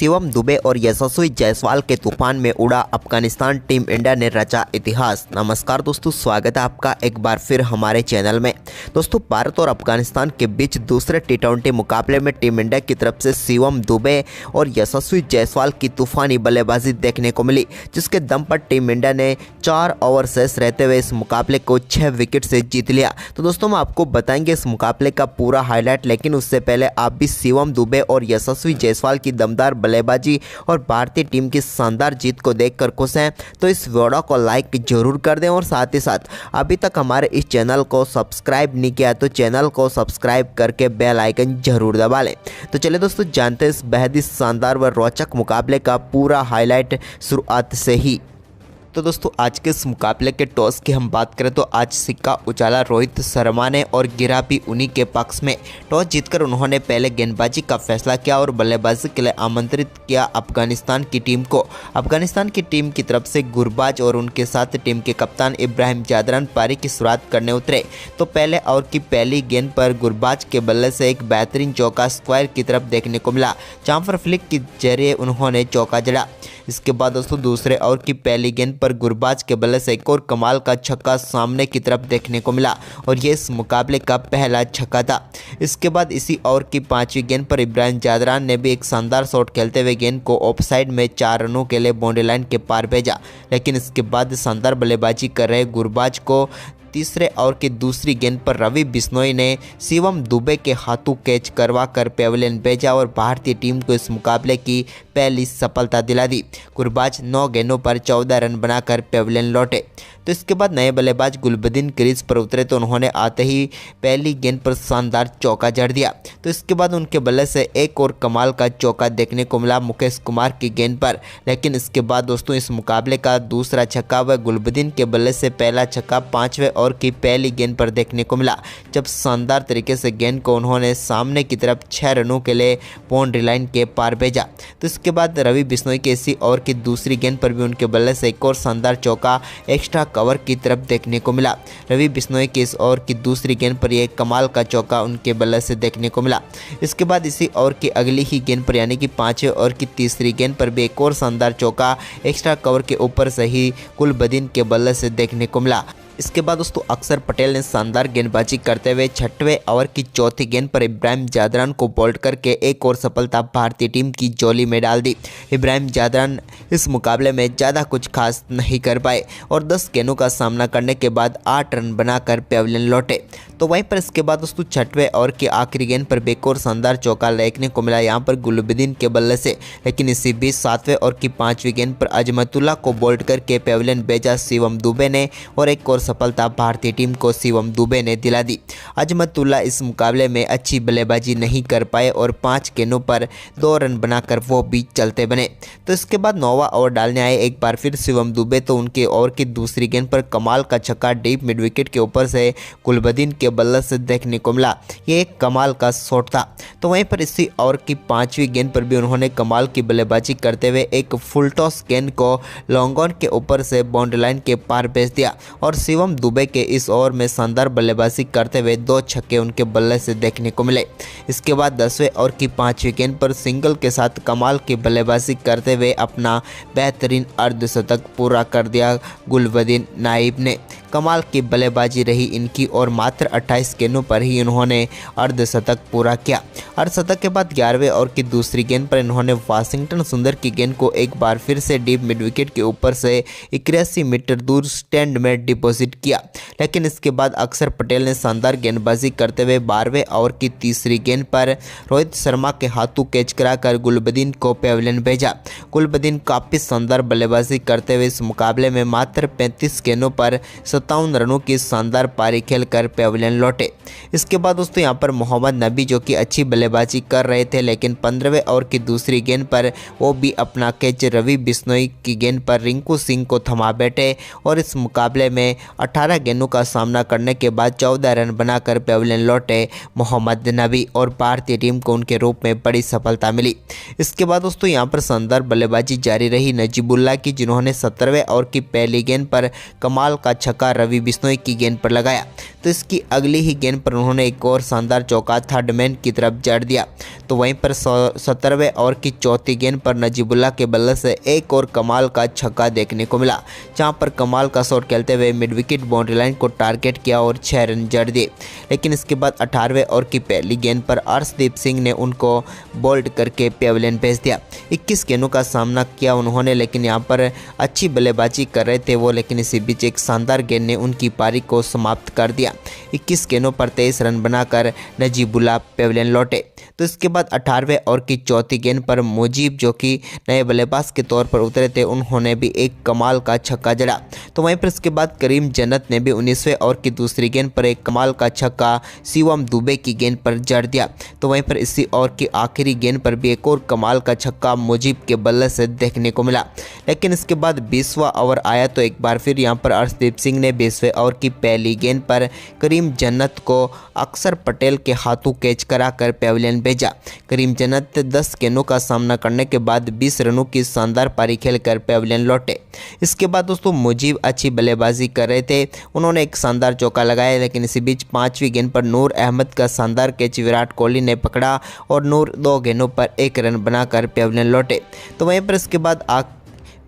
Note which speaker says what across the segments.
Speaker 1: शिवम दुबे और यशस्वी जायसवाल के तूफान में उड़ा अफगानिस्तान, टीम इंडिया ने रचा इतिहास। नमस्कार दोस्तों, स्वागत है आपका एक बार फिर हमारे चैनल में। दोस्तों, भारत और अफगानिस्तान के बीच दूसरे टी20 मुकाबले में टीम इंडिया की तरफ से शिवम दुबे और यशस्वी जायसवाल की तूफानी बल्लेबाजी देखने को मिली, जिसके दम पर टीम इंडिया ने 4 ओवर शेष रहते हुए इस मुकाबले को 6 विकेट से जीत लिया। तो दोस्तों, हम आपको बताएंगे इस मुकाबले का पूरा हाईलाइट, लेकिन उससे पहले आप भी शिवम दुबे और यशस्वी जायसवाल की दमदार बल्लेबाजी और भारतीय टीम की शानदार जीत को देखकर खुश हैं तो इस वीडियो को लाइक जरूर कर दें, और साथ ही साथ अभी तक हमारे इस चैनल को सब्सक्राइब नहीं किया तो चैनल को सब्सक्राइब करके बेल आइकन जरूर दबा लें। तो चलिए दोस्तों, जानते हैं इस बेहद ही शानदार व रोचक मुकाबले का पूरा हाईलाइट शुरुआत से ही। तो दोस्तों, आज के इस मुकाबले के टॉस की हम बात करें तो आज सिक्का उछाला रोहित शर्मा ने और गिरा भी उन्हीं के पक्ष में। टॉस जीतकर उन्होंने पहले गेंदबाजी का फैसला किया और बल्लेबाजी के लिए आमंत्रित किया अफगानिस्तान की टीम को। अफगानिस्तान की टीम की तरफ से गुरबाज और उनके साथ टीम के कप्तान इब्राहिम जादरान पारी की शुरुआत करने उतरे। तो पहले ओवर की पहली गेंद पर गुरबाज के बल्ले से एक बेहतरीन चौका स्क्वायर की तरफ देखने को मिला, जहां पर फ्लिक के जरिए उन्होंने चौका जड़ा। इसके बाद दोस्तों, दूसरे ओवर की पहली गेंद पर गुरबाज के बल्ले से एक और कमाल का छक्का सामने की तरफ देखने को मिला और ये इस मुकाबले का पहला छक्का था। इसके बाद इसी ओवर की 5वीं गेंद पर इब्राहिम जादरान ने भी एक शानदार शॉट खेलते हुए गेंद को ऑफसाइड में 4 रनों के लिए बाउंड्री लाइन के पार भेजा, लेकिन इसके बाद शानदार बल्लेबाजी कर रहे गुरबाज को तीसरे ओवर की दूसरी गेंद पर रवि बिश्नोई ने शिवम दुबे के हाथों कैच करवा कर पेविलियन भेजा और भारतीय टीम को इस मुकाबले की पहली सफलता दिला दी। गुरबाज 9 गेंदों पर 14 रन बनाकर पेविलियन लौटे। तो इसके बाद नए बल्लेबाज गुलबदीन क्रीज पर उतरे तो उन्होंने आते ही पहली गेंद पर शानदार चौका जड़ दिया। तो इसके बाद उनके बल्ले से एक और कमाल का चौका देखने को मिला मुकेश कुमार की गेंद पर, लेकिन इसके बाद दोस्तों इस मुकाबले का दूसरा छक्का व गुलबदीन के बल्ले से पहला छक्का 5वें ओवर की पहली गेंद पर देखने को मिला, जब शानदार तरीके से गेंद को उन्होंने सामने की तरफ 6 रनों के लिए बाउंड्री लाइन के पार भेजा। तो इसके बाद रवि बिश्नोई के इसी ओवर की दूसरी गेंद पर भी उनके बल्ले से एक और शानदार चौका एक्स्ट्रा कवर की तरफ देखने को मिला। रवि बिश्नोई के इस ओवर की दूसरी गेंद पर एक कमाल का चौका उनके बल्ले से देखने को मिला। इसके बाद इसी ओवर की अगली ही गेंद पर यानी कि 5वें ओवर की तीसरी गेंद पर भी एक और शानदार चौका एक्स्ट्रा कवर के ऊपर से ही गुलबदीन के बल्ले से देखने को मिला। इसके बाद दोस्तों अक्षर पटेल ने शानदार गेंदबाजी करते हुए 6वें ओवर की चौथी गेंद पर इब्राहिम जादरान को बोल्ड करके एक और सफलता भारतीय टीम की झोली में डाल दी। इब्राहिम जादरान इस मुकाबले में ज़्यादा कुछ खास नहीं कर पाए और 10 गेंदों का सामना करने के बाद 8 रन बनाकर पेविलियन लौटे। तो वहीं पर इसके बाद दोस्तों 6वें ओवर की आखिरी गेंद पर एक और शानदार चौका देखने को मिला यहाँ पर गुलबदीन के बल्ले से, लेकिन इसी बीच 7वें ओवर की 5वीं गेंद पर अजमतुल्ला को बोल्ड करके पेविलियन भेजा शिवम दुबे ने और एक और सफलता भारतीय टीम को शिवम दुबे ने दिला दी। अजमतुल्ला इस मुकाबले में अच्छी बल्लेबाजी नहीं कर पाए और 5 गेंदों पर 2 रन बनाकर वो भी चलते बने। तो इसके बाद 9वां ओवर डालने आए एक बार फिर शिवम दुबे, तो उनके ओवर की दूसरी गेंद पर कमाल का छक्का डीप मिड विकेट के ऊपर से गुलबदीन के बल्ले से देखने को मिला। ये एक कमाल का शॉट था। तो वहीं पर इसी ओवर की 5वीं गेंद पर भी उन्होंने कमाल की बल्लेबाजी करते हुए एक फुल टॉस गेंद को लॉन्ग ऑन के ऊपर से बाउंड्री लाइन के पार भेज दिया और शिवम दुबे के इस ओवर में शानदार बल्लेबाजी करते हुए 2 छक्के उनके बल्ले से देखने को मिले। इसके बाद 10वें ओवर की 5वीं गेंद पर सिंगल के साथ कमाल की बल्लेबाजी करते हुए अपना बेहतरीन अर्धशतक पूरा कर दिया गुलबदीन नाइब ने। कमाल की बल्लेबाजी रही इनकी और मात्र 28 गेंदों पर ही इन्होंने अर्धशतक पूरा किया। अर्धशतक के बाद 11वें ओवर की दूसरी गेंद पर इन्होंने वाशिंगटन सुंदर की गेंद को एक बार फिर से डीप मिड विकेट के ऊपर से 81 मीटर दूर स्टैंड में डिपॉजिट किया, लेकिन इसके बाद अक्षर पटेल ने शानदार गेंदबाजी करते हुए 12वें ओवर की तीसरी गेंद पर रोहित शर्मा के हाथों कैच कराकर गुलबदीन को पेविलियन भेजा। गुलबदीन काफ़ी शानदार बल्लेबाजी करते हुए इस मुकाबले में मात्र 35 गेंदों पर 57 रनों की शानदार पारी खेलकर पेविलियन लौटे। इसके बाद दोस्तों यहाँ पर मोहम्मद नबी जो कि अच्छी बल्लेबाजी कर रहे थे, लेकिन 15वें ओवर की दूसरी गेंद पर वो भी अपना कैच रवि बिश्नोई की गेंद पर रिंकू सिंह को थमा बैठे और इस मुकाबले में 18 गेंदों का सामना करने के बाद 14 रन बनाकर पेविलियन लौटे मोहम्मद नबी और भारतीय टीम को उनके रूप में बड़ी सफलता मिली। इसके बाद दोस्तों यहाँ पर शानदार बल्लेबाजी जारी रही नजीबुल्ला की, जिन्होंने 17वें ओवर की पहली गेंद पर कमाल का छक्का रवि बिश्नोई की गेंद पर लगाया तो इसकी अगली ही गेंद पर उन्होंने एक और शानदार चौका थर्ड मैन की तरफ जड़ दिया। तो वहीं पर 17वें ओवर की चौथी गेंद पर नजीबुल्लाह के बल्ले से एक और कमाल का छक्का देखने को मिला, जहां पर कमाल का शॉट खेलते हुए मिड विकेट बाउंड्री लाइन को टारगेट किया और 6 रन जड़ दिए। लेकिन इसके बाद 18वें ओवर की पहली गेंद पर अर्शदीप सिंह ने उनको बोल्ड करके पेविलियन भेज दिया। 21 गेंदों का सामना किया उन्होंने, लेकिन यहाँ पर अच्छी बल्लेबाजी कर रहे थे वो, लेकिन इसी बीच एक शानदार गेंद ने उनकी पारी को समाप्त कर दिया। 21 गेंदों पर 23 रन बनाकर नजीबुल्लाह पेविलियन लौटे। तो इसके बाद 18वें ओवर की चौथी गेंद पर मुजीब, जो कि नए बल्लेबाज के तौर पर उतरे थे, उन्होंने भी एक कमाल का छक्का जड़ा। तो वहीं पर इसके बाद करीम जन्नत ने भी 19वें ओवर की दूसरी गेंद पर एक कमाल का छक्का शिवम दुबे की गेंद पर जड़ दिया। तो वहीं पर इसी ओवर की आखिरी गेंद पर भी एक और कमाल का छक्का मुजीब के बल्ले से देखने को मिला। लेकिन इसके बाद 20वां ओवर आया तो एक बार फिर यहाँ पर अर्शदीप सिंह ने 20वें ओवर की पहली गेंद पर करीम जन्नत को अक्षर पटेल के हाथों कैच कराकर पेविलियन भेजा। करीम जन्नत 10 गेंदों का सामना करने के बाद 20 रनों की शानदार पारी खेलकर पेविलियन लौटे। इसके बाद दोस्तों मुजीब अच्छी बल्लेबाजी कर रहे थे, उन्होंने एक शानदार चौका लगाया, लेकिन इसी बीच 5वीं गेंद पर नूर अहमद का शानदार कैच विराट कोहली ने पकड़ा और नूर 2 गेंदों पर 1 रन बनाकर पेविलियन लौटे। तो वहीं पर इसके बाद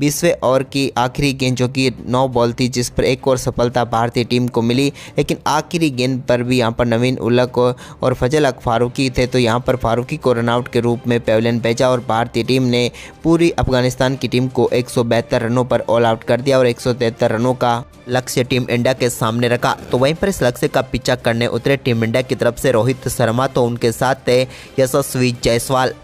Speaker 1: 20वें ओवर की आखिरी गेंद, जो कि 9 बॉल थी, जिस पर एक और सफलता भारतीय टीम को मिली, लेकिन आखिरी गेंद पर भी यहां पर नवीन उलक और फजल हक फारूकी थे, तो यहां पर फारूकी को रनआउट के रूप में पेविलियन भेजा और भारतीय टीम ने पूरी अफगानिस्तान की टीम को 172 रनों पर ऑल आउट कर दिया और 173 रनों का लक्ष्य टीम इंडिया के सामने रखा। तो वहीं पर इस लक्ष्य का पीछा करने उतरे टीम इंडिया की तरफ से रोहित शर्मा, तो उनके साथ थे यशस्वी जायसवाल।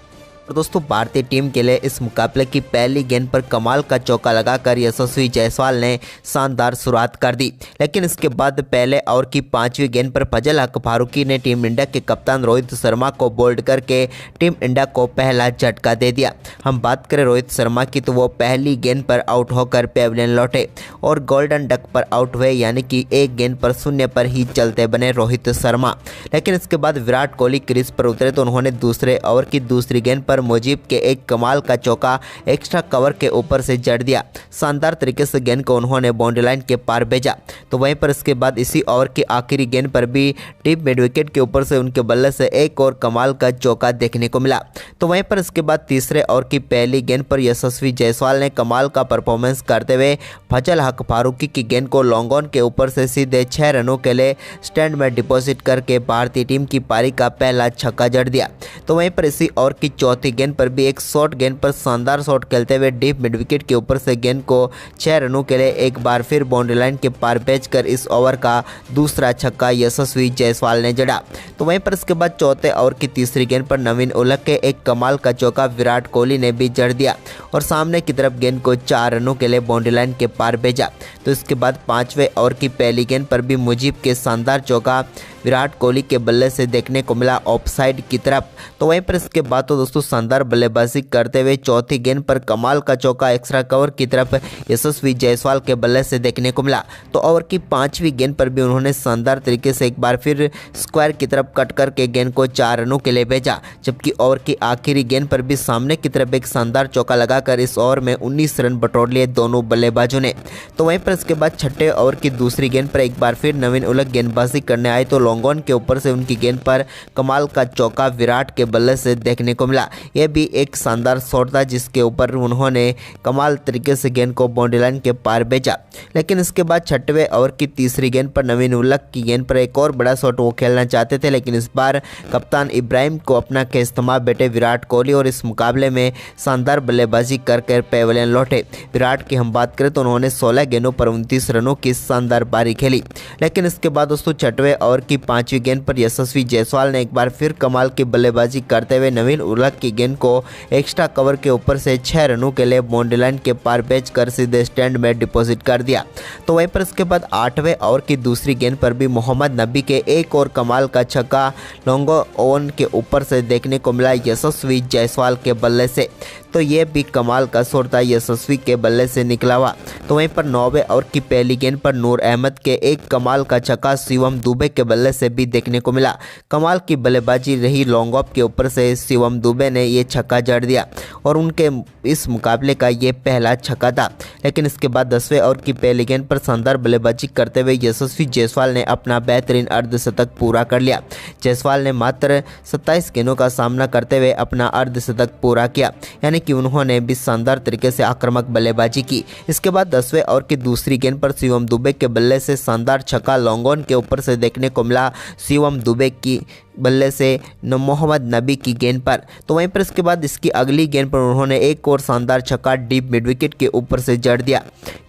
Speaker 1: और दोस्तों भारतीय टीम के लिए इस मुकाबले की पहली गेंद पर कमाल का चौका लगाकर यशस्वी जायसवाल ने शानदार शुरुआत कर दी, लेकिन इसके बाद पहले ओवर की 5वीं गेंद पर फजल हक फारूकी ने टीम इंडिया के कप्तान रोहित शर्मा को बोल्ड करके टीम इंडिया को पहला झटका दे दिया। हम बात करें रोहित शर्मा की, तो वो पहली गेंद पर आउट होकर पेविलियन लौटे और गोल्डन डक पर आउट हुए, यानी कि एक गेंद पर 0 पर ही चलते बने रोहित शर्मा। लेकिन इसके बाद विराट कोहली क्रीज पर उतरे तो उन्होंने दूसरे ओवर की दूसरी गेंद पर मुजीब के एक कमाल का चौका एक्स्ट्रा कवर के ऊपर से जड़ दिया। शानदार तरीके से गेंद को उन्होंने बाउंड्री लाइन के पार भेजा। तो वहीं पर इसके बाद इसी ओवर की आखिरी गेंद पर भी टीम मिड विकेट के ऊपर से उनके बल्ले से एक और कमाल का चौका देखने को मिला। तो वहीं पर इसके बाद तीसरे ओवर की पहली गेंद पर यशस्वी जायसवाल ने कमाल का परफॉर्मेंस करते हुए फजल हक फारूकी की गेंद को लॉन्ग ऑन के ऊपर से सीधे 6 रनों के लिए स्टैंड में डिपॉजिट करके भारतीय टीम की पारी का पहला छक्का जड़ दिया। तो वहीं पर इसी ओवर की चौथी गेंद पर भी एक शॉर्ट गेंद पर शानदार शॉट खेलते हुए डीप मिड विकेट के ऊपर से गेंद को 6 रनों के लिए एक बार फिर बाउंड्री लाइन के पार भेजकर इस ओवर का दूसरा छक्का यशस्वी जायसवाल ने जड़ा। तो वहीं पर इसके बाद चौथे ओवर की तीसरी गेंद पर नवीन उलक के एक कमाल का चौका विराट कोहली ने भी जड़ दिया और सामने की तरफ गेंद को 4 रनों के लिए बाउंड्री लाइन के पार भेजा। तो इसके बाद 5वें ओवर की पहली गेंद पर भी मुजीब के शानदार चौका विराट कोहली के बल्ले से देखने को मिला ऑफसाइड की तरफ। तो वहीं पर इसके बाद तो दोस्तों शानदार बल्लेबाजी करते हुए चौथी गेंद पर कमाल का चौका एक्स्ट्रा कवर की तरफ यशस्वी जायसवाल के बल्ले से देखने को मिला। तो ओवर की 5वीं गेंद पर भी उन्होंने शानदार तरीके से एक बार फिर स्क्वायर की तरफ कट करके गेंद को 4 रनों के लिए भेजा, जबकि ओवर की आखिरी गेंद पर भी सामने की तरफ एक शानदार चौका लगाकर इस ओवर में 19 रन बटोर लिए दोनों बल्लेबाजों ने। तो वहीं पर इसके बाद छठे ओवर की दूसरी गेंद पर एक बार फिर नवीन उलक गेंदबाजी करने आए तो लॉन्ग ऑन के ऊपर से उनकी गेंद पर कमाल का चौका विराट के बल्ले से देखने को मिला। यह भी एक शानदार शॉट था जिसके ऊपर उन्होंने कमाल तरीके से गेंद को बाउंड्री लाइन के पार भेजा। लेकिन इसके बाद 6वें ओवर की तीसरी गेंद पर नवीन उलक की गेंद पर एक और बड़ा शॉट वो खेलना चाहते थे, लेकिन इस बार कप्तान इब्राहिम को अपना का इस्तेमाल बेटे विराट कोहली और इस मुकाबले में शानदार बल्लेबाजी कर पेविलियन लौटे। विराट की हम बात करें तो उन्होंने 16 गेंदों पर 29 रनों की शानदार पारी खेली। लेकिन इसके बाद दोस्तों 6वें ओवर की 5वीं गेंद पर यशस्वी जायसवाल ने एक बार फिर कमाल की बल्लेबाजी करते हुए नवीन उलक की गेंद को एक्स्ट्रा कवर के ऊपर से 6 रनों के लिए बाउंड्री लाइन के पार भेजकर सीधे स्टैंड में डिपॉजिट कर दिया। तो वहीं पर इसके बाद 8वें ओवर की दूसरी गेंद पर भी मोहम्मद नबी के एक और कमाल का छक्का लॉन्ग ऑन के ऊपर से देखने को मिला यशस्वी जायसवाल के बल्ले से। तो ये भी कमाल का शॉट था, यशस्वी के बल्ले से निकला हुआ। तो वहीं पर 9वें ओवर की पहली गेंद पर नूर अहमद के एक कमाल का छक्का शिवम दुबे के बल्ले से भी देखने को मिला। कमाल की बल्लेबाजी रही, लॉन्ग ऑफ के ऊपर से शिवम दुबे ने ये छक्का जड़ दिया और उनके इस मुकाबले का ये पहला छक्का था। लेकिन इसके बाद 10वें ओवर की पहली गेंद पर शानदार बल्लेबाजी करते हुए यशस्वी जायसवाल ने अपना बेहतरीन अर्धशतक पूरा कर लिया। जायसवाल ने मात्र 27 गेंदों का सामना करते हुए अपना अर्धशतक पूरा किया, यानी कि उन्होंने भी शानदार तरीके से आक्रामक बल्लेबाजी की। इसके बाद 10वें ओवर की दूसरी गेंद पर शिवम दुबे के बल्ले से शानदार छक्का लॉन्ग ऑन के ऊपर से देखने को मिला शिवम दुबे की बल्ले से मोहम्मद नबी की गेंद पर। तो वहीं पर इसके बाद इसकी अगली गेंद पर उन्होंने एक और शानदार छक्का डीप मिड विकेट के ऊपर से जड़ दिया,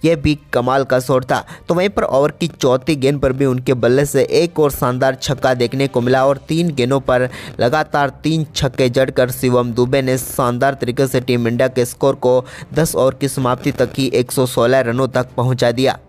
Speaker 1: यह भी कमाल का शॉट था। तो वहीं पर ओवर की चौथी गेंद पर भी उनके बल्ले से एक और शानदार छक्का देखने को मिला और 3 गेंदों पर लगातार 3 छक्के जड़कर शिवम दुबे ने शानदार तरीके से टीम इंडिया के स्कोर को 10 ओवर की समाप्ति तक ही 116 रनों तक पहुंचा दिया।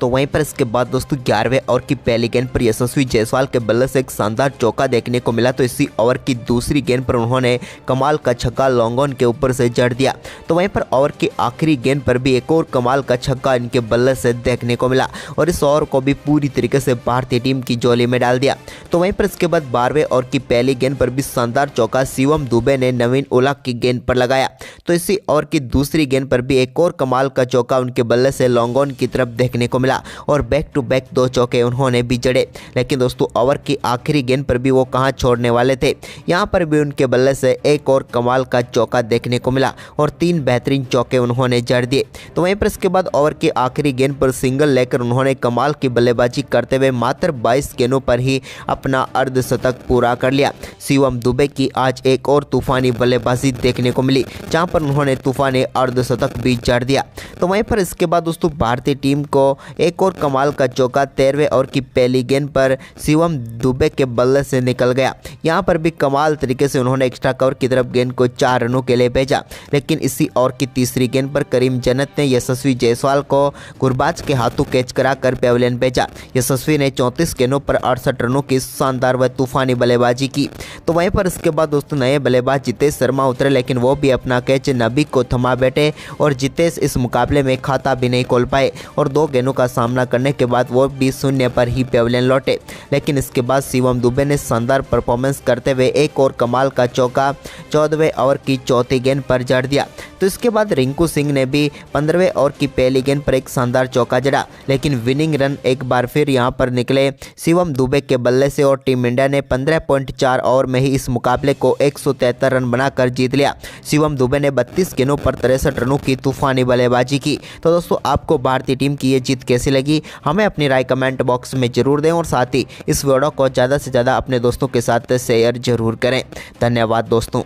Speaker 1: तो वहीं पर इसके बाद दोस्तों 11वें ओवर की पहली गेंद पर यशस्वी जायसवाल के बल्ले से एक शानदार चौका देखने को मिला। तो इसी ओवर की दूसरी गेंद पर उन्होंने कमाल का छक्का लॉन्ग ऑन के ऊपर से जड़ दिया। तो वहीं पर ओवर की आखिरी गेंद पर भी एक और कमाल का छक्का इनके बल्ले से देखने को मिला और इस ओवर को भी पूरी तरीके से भारतीय टीम की झोली में डाल दिया। तो वहीं पर इसके बाद 12वें ओवर की पहली गेंद पर भी शानदार चौका शिवम दुबे ने नवीन उलक की गेंद पर लगाया। तो इसी ओवर की दूसरी गेंद पर भी एक और कमाल का चौका उनके बल्ले से लॉन्ग ऑन की तरफ देखने को मिला और बैक टू बैक 2 चौके उन्होंने भी जड़े। लेकिन दोस्तों ओवर की आखिरी गेंद पर भी वो कहां छोड़ने वाले थे, यहां पर भी उनके बल्ले से एक और कमाल का चौका देखने को मिला और 3 बेहतरीन चौके उन्होंने जड़ दिए। तो वहीं पर इसके बाद ओवर की आखिरी गेंद पर सिंगल लेकर उन्होंने कमाल की बल्लेबाजी करते हुए मात्र 22 गेंदों पर ही अपना अर्धशतक पूरा कर लिया। शिवम दुबे की आज एक और तूफानी बल्लेबाजी देखने को मिली, जहां पर उन्होंने तूफानी अर्धशतक भी जड़ दिया। तो वहीं पर इसके बाद दोस्तों भारतीय टीम को एक और कमाल का चौका 13वें ओवर की पहली गेंद पर शिवम दुबे के बल्ले से निकल गया। यहां पर भी कमाल तरीके से उन्होंने एक्स्ट्रा कवर की तरफ गेंद को 4 रनों के लिए भेजा। लेकिन इसी ओवर की तीसरी गेंद पर करीम जन्नत ने यशस्वी जायसवाल को गुरबाज के हाथों कैच कराकर पेविलियन भेजा। यशस्वी ने 34 गेंदों पर 68 रनों की शानदार व तूफानी बल्लेबाजी की। तो वहीं पर इसके बाद दोस्तों नए बल्लेबाज जितेश शर्मा उतरे, लेकिन वो भी अपना कैच नबी को थमा बैठे और जितेश इस मुकाबले में खाता भी नहीं खोल पाए और 2 गेंदों का सामना करने के बाद वो भी 0 पर ही पेविलियन लौटे। लेकिन इसके बाद शिवम दुबे ने शानदार परफॉर्मेंस करते हुए एक और कमाल का चौका 14वें ओवर की चौथी गेंद पर जड़ दिया। तो इसके बाद रिंकू सिंह ने भी 15वें ओवर की पहली गेंद पर एक शानदार चौका जड़ा, लेकिन विनिंग रन एक बार फिर यहां पर निकले शिवम दुबे के बल्ले से और टीम इंडिया ने 15.4 ओवर में ही इस मुकाबले को 173 रन बनाकर जीत लिया। शिवम दुबे ने 32 गेंदों पर 63 रनों की तूफानी बल्लेबाजी की। तो दोस्तों आपको भारतीय टीम की ये जीत कैसी लगी, हमें अपनी राय कमेंट बॉक्स में जरूर दें और साथ ही इस वीडियो को ज़्यादा से ज़्यादा अपने दोस्तों के साथ शेयर जरूर करें। धन्यवाद दोस्तों।